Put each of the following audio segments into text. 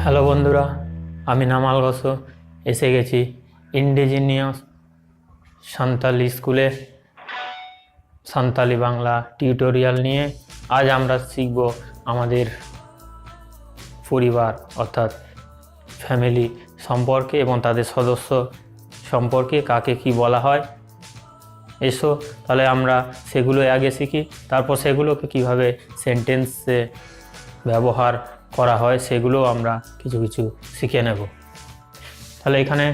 Hello বন্ধুরা, আমি নামাল ঘোষ এসে গেছি ইন্ডিজিনিয়াস সান্তালি স্কুলে সান্তালি বাংলা টিউটোরিয়াল নিয়ে। আজ আমরা শিখব আমাদের পরিবার অর্থাৎ ফ্যামিলি সম্পর্কে এবং তাদের সদস্য সম্পর্কে কাকে কি বলা হয়। এসো তাহলে আমরা সেগুলো আগে শিখি, তারপর সেগুলোকে কিভাবে সেন্টেন্সে ব্যবহার করা হয় সেগুলো আমরা কিছু কিছু শিখে নেব। তাহলে এখানে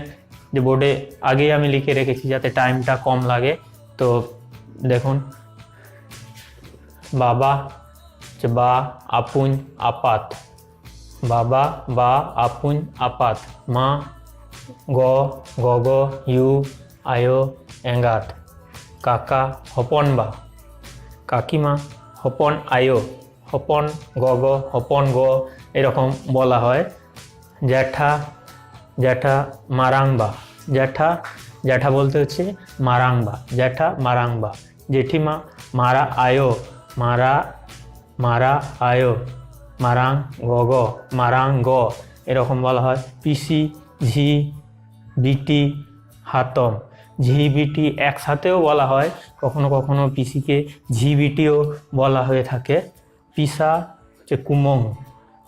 যে বোর্ডে আগেই আমি লিখে রেখেছি যাতে টাইমটা কম লাগে। তো দেখুন, বাবা যে বা আপুন আপাত, বাবা বা আপুন আপাত, মা গ গগ ইউ আয়ো এঙ্গাত, কাকা হপন বা, কাকিমা হপন আয়ো, হপন গগ হপন গ এরকম বলা হয়। জ্যাঠা জ্যাঠা মারাংবা, জ্যাঠা জ্যাঠা বলতে হচ্ছে মারাংবা, জ্যাঠা মারাংবা। জেঠিমা মারা আয়ো, মারা মারা আয়ো, মারাং গগ মারাং গ এরকম বলা হয়। পিসি ঝি বিটি হাতম, ঝি বিটি একসাথেও বলা হয়, কখনো কখনো পিসিকে ঝি বিটিও বলা হয়ে থাকে। পিসা হচ্ছে কুমং,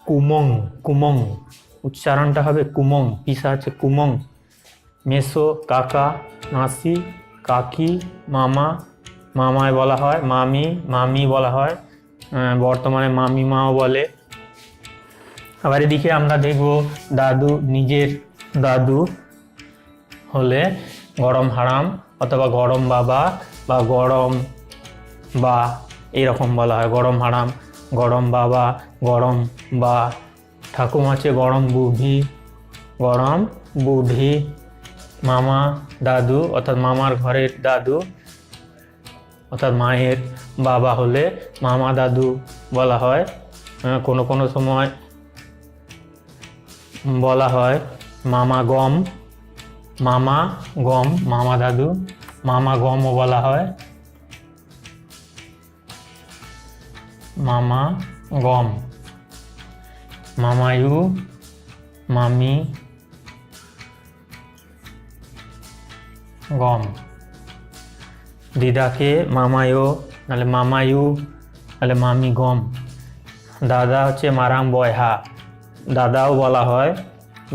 কুমং কুমং উচ্চারণটা হবে কুমং, পিসা হচ্ছে কুমং। মেসো কাকা মাসি কাকি মামা, মামায় বলা হয় মামি, মামি বলা হয়, বর্তমানে মামি মাও বলে। আবার এদিকে আমরা দেখব দাদু, নিজের দাদু হলে গরম হারাম অথবা গরম বাবা বা গরম বা এরকম বলা হয়, গরম হারাম, গরম বাবা, গরম বা। ঠাকুমা আছে গরম বুদ্ধি, গরম বুদ্ধি। মামা দাদু অর্থাৎ মামার ঘরের দাদু অর্থাৎ মায়ের বাবা হলে মামা দাদু বলা হয়। কোনো কোনো সময় বলা হয় মামা গম, মামা গম মামা দাদু, মামা গমও বলা হয়, মামা গম। মামায়ু মামি গম। দিদাকে মামায়ো নাহলে মামায়ু নাহলে মামি গম। দাদা হচ্ছে মারাং বয়হা, দাদাও বলা হয়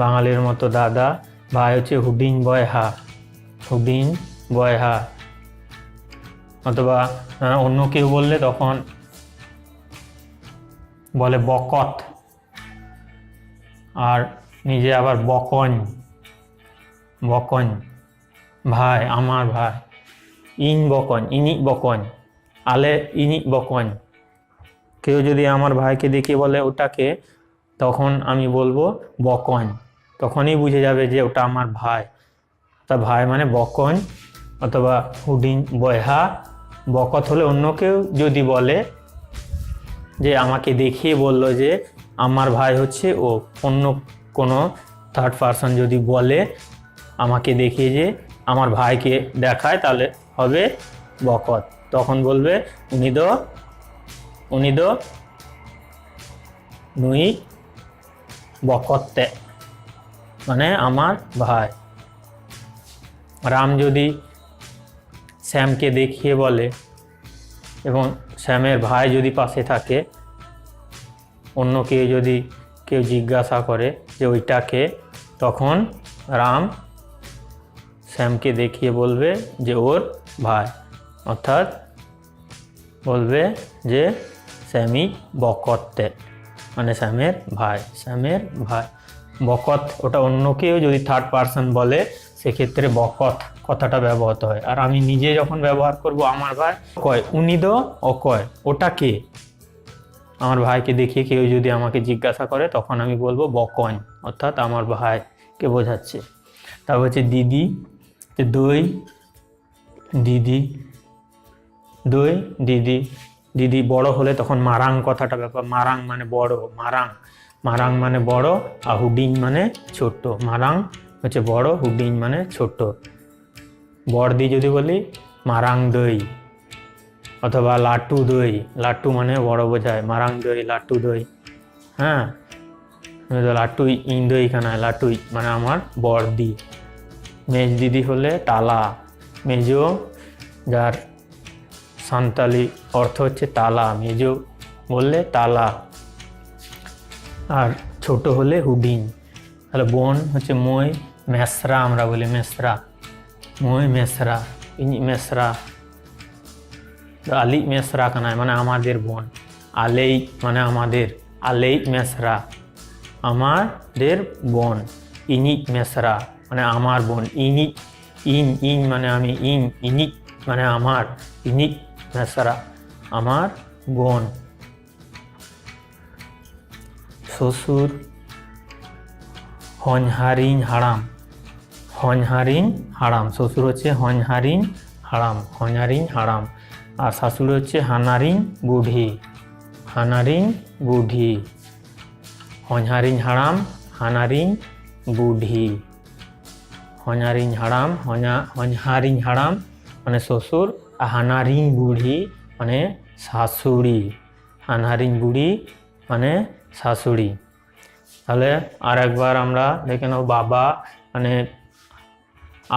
বাঙালির মতো দাদা। ভাই হচ্ছে হুডিং বয়হা, হুডিং বয়হা। অথবা অন্য কেউ বললে তখন বলে বকত, আর নিজে আবার বকন, বকন ভাই, আমার ভাই। ইন বকন, ইনি বকন, আলে ইনি বকন। কেউ যদি আমার ভাইকে দেখে বলে ওটাকে, তখন আমি বলবো বকন, তখনই বুঝে যাবে যে ওটা আমার ভাই। তা ভাই মানে বকন অথবা হুডিং বয়হা। বকত হলে অন্য কেউ যদি বলে যে আমাকে দেখিয়ে বলল যে আমার ভাই হচ্ছে ও, অন্য কোনো থার্ড পারসন যদি বলে আমাকে দেখিয়ে যে আমার ভাইকে দেখায়, তাহলে হবে বকত। তখন বলবে উনি দো নুই বকতে, মানে আমার ভাই। রাম যদি শ্যামকে দেখিয়ে বলে এবং শ্যামের ভাই যদি পাশে থাকে, অন্য কেউ জিজ্ঞাসা করে যে ওইটাকে, তখন রাম শ্যামকে দেখিয়ে বলবে যে ওর ভাই, অর্থাৎ বলবে যে শ্যামই বকতে, মানে শ্যামের ভাই, শ্যামের ভাই। বকত ওটা অন্য কেউ যদি থার্ড পারসন বলে সেক্ষেত্রে বকত কথাটা ব্যবহৃত হয়। আর আমি নিজে যখন ব্যবহার করব আমার ভাই, কয় উনি দো ও কয় ওটা কে। আমার ভাইকে দেখিয়ে কেউ যদি আমাকে জিজ্ঞাসা করে তখন আমি বলবো বকন, অর্থাৎ আমার ভাইকে বোঝাচ্ছে। তারপর হচ্ছে দিদি, দই দিদি, দই দিদি। দিদি বড় হলে তখন মারাং কথাটা ব্যাপার, মারাং মানে বড়, মারাং, মারাং মানে বড়, আর হুডিং মানে ছোট। মারাং হচ্ছে বড়, হুডিং মানে ছোট। বড়দি যদি বলি মারাং দই অথবা লাট্টু দই, লাট্টু মানে বড় বোঝায়, মারাং দই লাট্টু দই। হ্যাঁ, নুই দ লাটুই, ইñ দ ইখানায় লাটুই মানে আমার বড়দি। মেজ দিদি হলে তালা, মেজো যার সান্তালি অর্থ হচ্ছে তালা, মেজো বললে তালা। আর ছোট হলে হুডিং। তাহলে বোন হচ্ছে মই, মেসরা আমরা বলি মেসরা, মই মেসরা, ইনি মেসরা। আলি মেসরা কানায় মানে আমাদের বোন, আলেই মানে আমাদের, আলেই মেসরা আমাদের বোন, ইনি মেসরা মানে আমার বোন, ইনি ইন ইন মানে আমি, ইন ইনি মানে আমার, ইনি মেসরা আমার বোন। শ্বশুর হঞ্হারিন হারাম, হঞ্হারিন হারাম, শ্বশুর হচ্ছে হঞ্হারিন হারাম, হঞ্হারিন হারাম। আর শাশুড়ি হচ্ছে হানারিন বুঢ়ী, হানারিন বুঢ়ী। হঞ্হারিন হারাম, হানারিন বুঢ়ী। হঞ্হারিন হারাম, হঞ্হারিন হারাম মানে শ্বশুর, আর হানারিন বুঢ়ী মানে শাশুড়ি, হানারিন বুঢ়ী মানে শাশুড়ি। তাহলে আর একবার আমরা দেখে নেব, বাবা মানে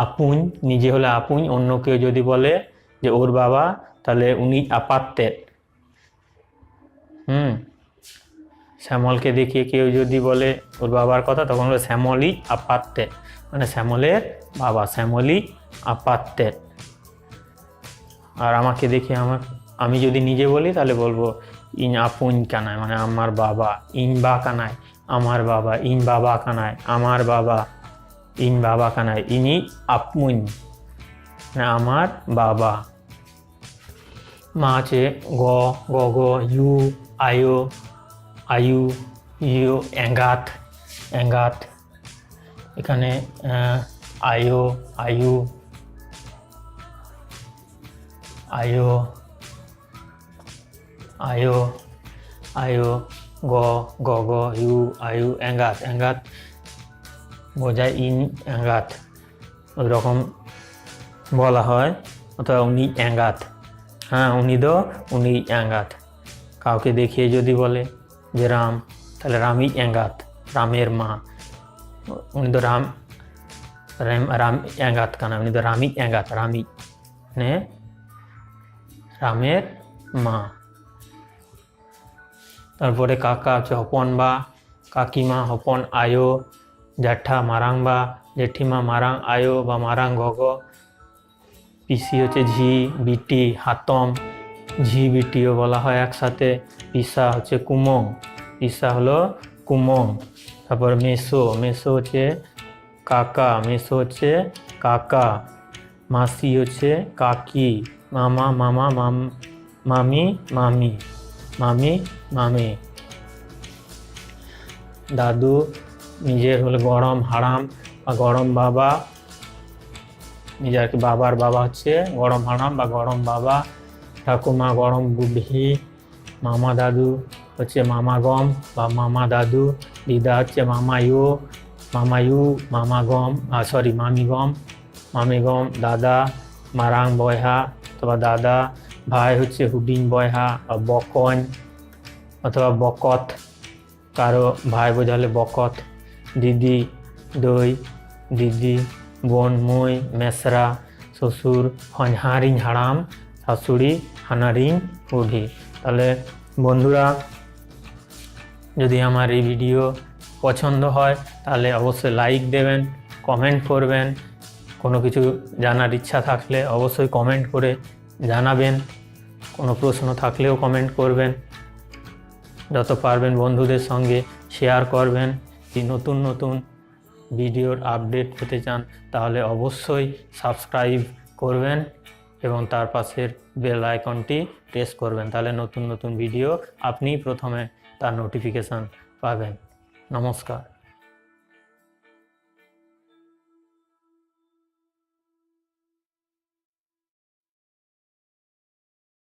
আপুন, নিজে হলে আপুন, অন্য কেউ যদি বলে যে ওর বাবা তাহলে উনি আপাতের। শ্যামলকে দেখিয়ে কেউ যদি বলে ওর বাবার কথা তখন বলে শ্যামলই আপাতে মানে শ্যামলের বাবা, শ্যামলই আপাতে। আর আমাকে দেখিয়ে আমি যদি নিজে বলি তাহলে বলবো ইন আপুন কানায় মানে আমার বাবা, ইন বা কানায় আমার বাবা, ইন বাবা কানায় আমার বাবা, ইন বাবা কানায় ইনি আপুন মানে আমার বাবা। মা আছে গ, গ গ, ইউ আয়ো, আয়ু, ইউ এঙ্গাত, এঙ্গাত। এখানে আয়ো, আয়ু, আয়ো, আয়ো, আয়ো, গ গ গ, ইউ আয়ু, এঙ্গাত, এঙ্গাত বোঝায় ইন এঙ্গাত, ওই রকম বলা হয়। অথবা উনি এঙ্গাত, হ্যাঁ উনি দ, উনি এঙ্গাত। কাউকে দেখিয়ে যদি বলে যে রাম তাহলে রামই এঙ্গাত, রামের মা, উনি তো রাম, রাম এঙ্গাত কানা, উনি তো রামই এঙ্গাত, রামই মানে রামের মা। তারপরে কাকা হচ্ছে হপন বা, কাকিমা হপন আয়ো, জ্যাঠা মারাং বা, জেঠিমা মারাং আয়ো বা মারাং গগ। পিসি হচ্ছে ঝি, বিটি হাতম, ঝি বিটিও বলা হয় একসাথে। পিসা হচ্ছে কুমং, পিসা হলো কুমং। তারপর মেসো, মেসো হচ্ছে কাকা, মেসো হচ্ছে কাকা। মাসি হচ্ছে কাকি, মামা মামা, মামি মামি, মামি মামি। দাদু নিজের হলে গরম হারাম বা গরম বাবা, নিজের কি বাবার বাবা হচ্ছে গরম হারাম বা গরম বাবা। ঠাকুমা গরম বুদ্ধি, মামা দাদু হচ্ছে মামা গম বা মামা দাদু। দিদা হচ্ছে মামায়ু, মামায়ু মামা গম, সরি মামি গম, মামি গম। দাদা মারাং বয়হা অথবা দাদা। ভাই হচ্ছে হুডিং বয়হা বা বকন অথবা বকত, কারো ভাই বোঝালে বকত। দিদি দই, দিদি। বোন মই, মেসরা। শ্বশুর হঞ্হারিং হারাম, শাশুড়ি হানারিং বুঢ়ী। তাহলে বন্ধুরা যদি আমার এই ভিডিও পছন্দ হয় তাহলে অবশ্যই লাইক দেবেন, কমেন্ট করবেন। কোনো কিছু জানার ইচ্ছা থাকলে অবশ্যই কমেন্ট করে জানাবেন, কোনো প্রশ্ন থাকলেও কমেন্ট করবেন। যত পারবেন বন্ধুদের সঙ্গে শেয়ার করবেন। যদি নতুন নতুন ভিডিওর আপডেট পেতে চান তাহলে অবশ্যই সাবস্ক্রাইব করবেন এবং তার পাশের বেল আইকনটি প্রেস করবেন। তাহলে নতুন নতুন ভিডিও আপনি প্রথমে তার নোটিফিকেশান পাবেন। নমস্কার।